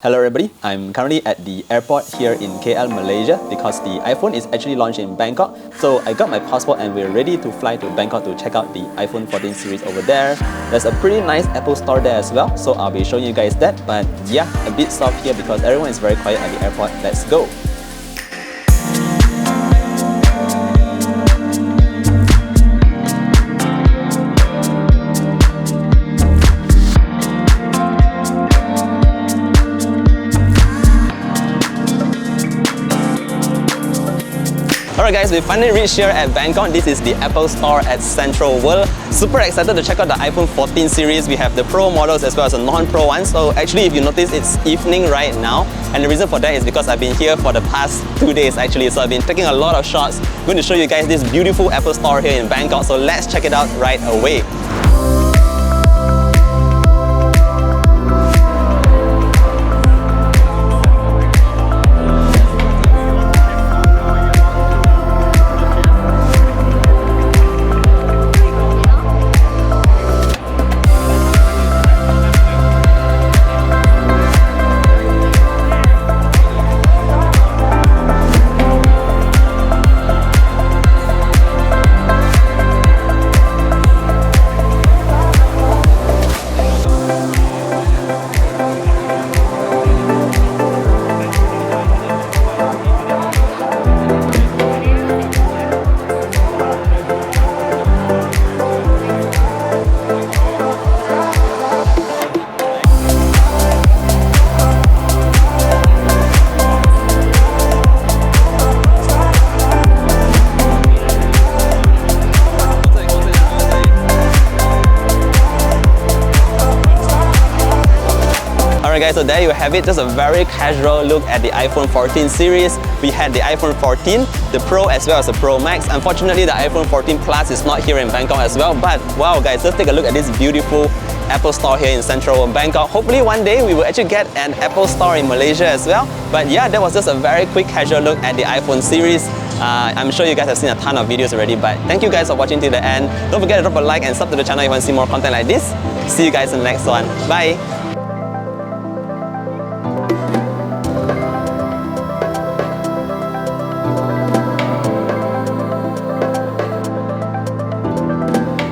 Hello everybody, I'm currently at the airport here in KL, Malaysia because the iPhone is actually launched in Bangkok. So I got my passport and we're ready to fly to Bangkok to check out the iPhone 14 series over there. There's a pretty nice Apple store there as well, so I'll be showing you guys that. But yeah, a bit soft here because everyone is very quiet at the airport. Let's go! Alright guys, we finally reached here at Bangkok. This is the Apple Store at Central World. Super excited to check out the iPhone 14 series. We have the Pro models as well as the non-Pro ones. So actually, if you notice, it's evening right now. And the reason for that is because I've been here for the past 2 days actually. So I've been taking a lot of shots. I'm going to show you guys this beautiful Apple Store here in Bangkok. So let's check it out right away. Alright guys, so there you have it, just a very casual look at the iPhone 14 series. We had the iPhone 14, the Pro as well as the Pro Max. Unfortunately, the iPhone 14 Plus is not here in Bangkok as well, but wow guys, let's take a look at this beautiful Apple Store here in Central Bangkok. Hopefully one day we will actually get an Apple Store in Malaysia as well. But yeah, that was just a very quick casual look at the iPhone series. I'm sure you guys have seen a ton of videos already, but thank you guys for watching till the end. Don't forget to drop a like and sub to the channel if you want to see more content like this. See you guys in the next one. Bye!